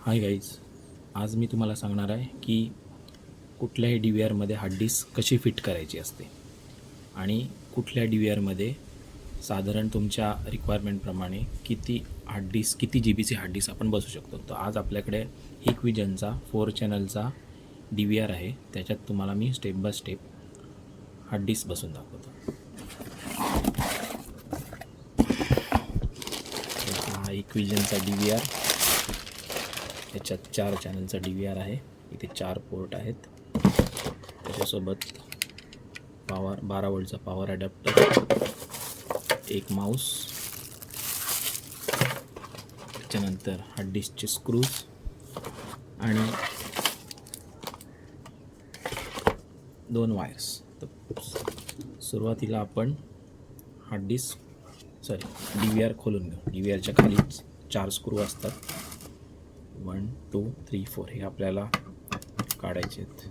Hi guys, आज मी तुम्हाला सांगणार आहे की कुठल्याही डी व्ही आरमध्ये हार्ड डिस्क कशी फिट करायची असते आणि कुठल्या डी व्ही आरमध्ये साधारण तुमच्या रिक्वायरमेंटप्रमाणे किती जी बीची हार्ड डिस्क आपण बसू शकतो. तर आज आपल्याकडे हिकविजनचा 4 चॅनलचा डी व्ही आर आहे. त्याच्यात तुम्हाला मी step by step hard disk बसून दाखवतो. हा हिकविजनचा डी व्ही आर, याच्यात 4 चॅनलचा डी व्ही आर आहे. इथे 4 पोर्ट आहेत. त्याच्यासोबत 12 वोल्टचा पॉवर ॲडॅप्टर, एक माऊस, त्याच्यानंतर हार्ड डिस्कचे स्क्रूज आणि 2 वायर्स. तर सुरुवातीला आपण डी व्ही आर खोलून घेऊ. डी व्ही आरच्या खाली 4 स्क्रू असतात. 1 2 3 4 हे आपल्याला काढायचे आहेत.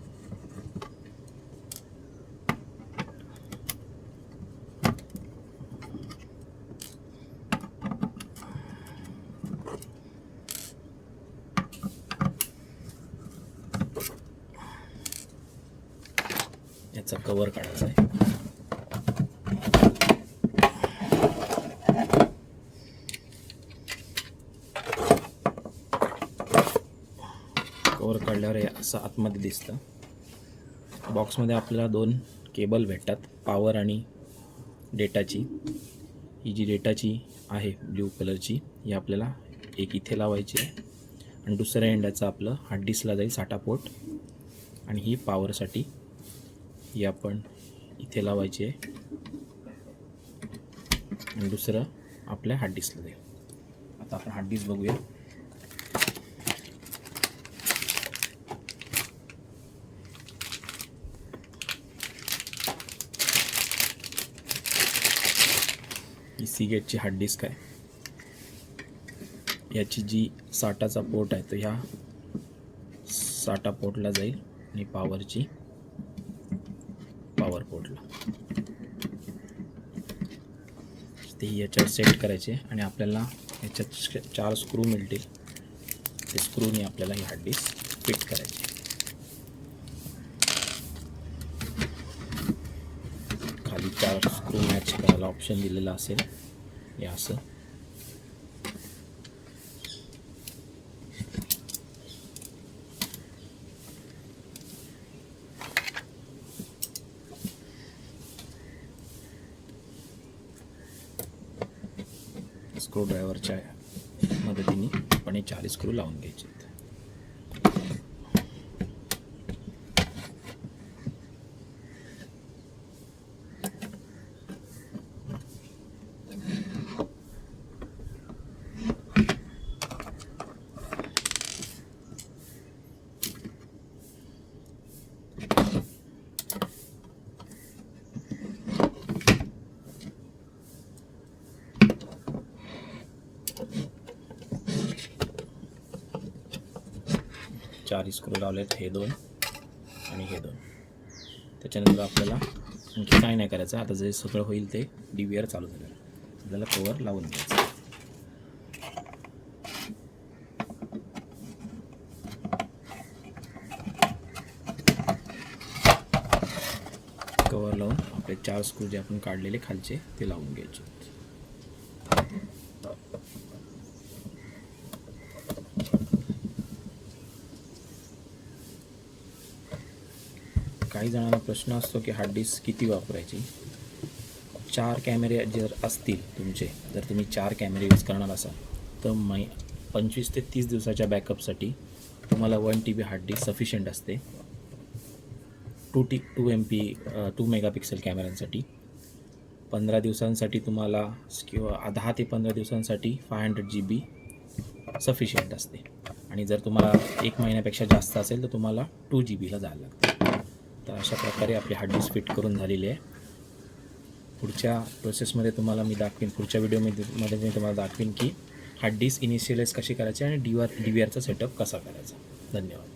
याचा कवर काढायचा आहे. कवर काढल्यावर हे असं आतमध्ये दिसतं. बॉक्समध्ये आपल्याला 2 केबल भेटतात, पॉवर आणि डेटाची. ही जी डेटाची आहे ब्ल्यू कलरची, ही आपल्याला एक इथे लावायची आहे आणि दुसऱ्या एंडाचं आपलं हार्ड डिस्कला जाईल साठा पोर्ट. आणि ही पॉवरसाठी ही आपण इथे लावायची आहे आणि दुसरं आपल्या हार्ड डिस्कला जाईल. आता आपण हार्ड डिस्क बघूया. ही सीगेटची हार्ड डिस्क आहे. याची जी साठाचा पोर्ट आहे तो ह्या साठा पोर्टला जाईल आणि पॉवरची पॉवर पोर्टला. ते याच्यावर सेट करायचे आणि आपल्याला याच्यात 4 स्क्रू मिळतील. ते स्क्रूने आपल्याला ही हार्ड डिस्क फिट करायची. खाली 4 स्क्रू मॅच करायला ऑप्शन दिलेला असेल. हे असं स्क्रू ड्रायव्हरच्या मदतीने आपण हे 4 स्क्रू लावून घ्यायचे. चार स्क्रू लावलेत, हे 2 आणि हे 2. त्याच्यानंतर आपल्याला आणखी काय नाही करायचं. आता जे सगळं होईल ते डी व्ही आर चालू झालं, आपल्याला कवर लावून घ्यायचं. कवर लावून आपले 4 स्क्रू जे आपण काढलेले खालचे ते लावून घ्यायचे. काही जणांना प्रश्न असतो की हार्ड डिस्क किती वापरायची. 4 कॅमेरे जर असतील तुमचे, जर तुम्ही 4 कॅमेरे यूज करणार असाल तर 25 ते 30 दिवसाच्या बॅकअपसाठी तुम्हाला 1 TB हार्ड डिस्क सफिशियंट असते. 2 मेगापिक्सल कॅमेऱ्यांसाठी 15 दिवसांसाठी तुम्हाला किंवा 10 ते 15 दिवसांसाठी 500 GB सफिशियंट असते. आणि जर तुम्हाला 1 महिन्यापेक्षा जास्त असेल तर तुम्हाला 2 GBला जायला लागतं. तर अशा प्रकारे आपली हार्ड डिस्क फिट करून झालेली आहे. पुढच्या प्रोसेसमध्ये तुम्हाला मी दाखवीन, पुढच्या व्हिडिओमध्ये मी तुम्हाला दाखवीन की हार्ड डिस्क इनिशियलाइज कशी करायची आणि डी व्ही आरचा सेटअप कसा करायचा. धन्यवाद.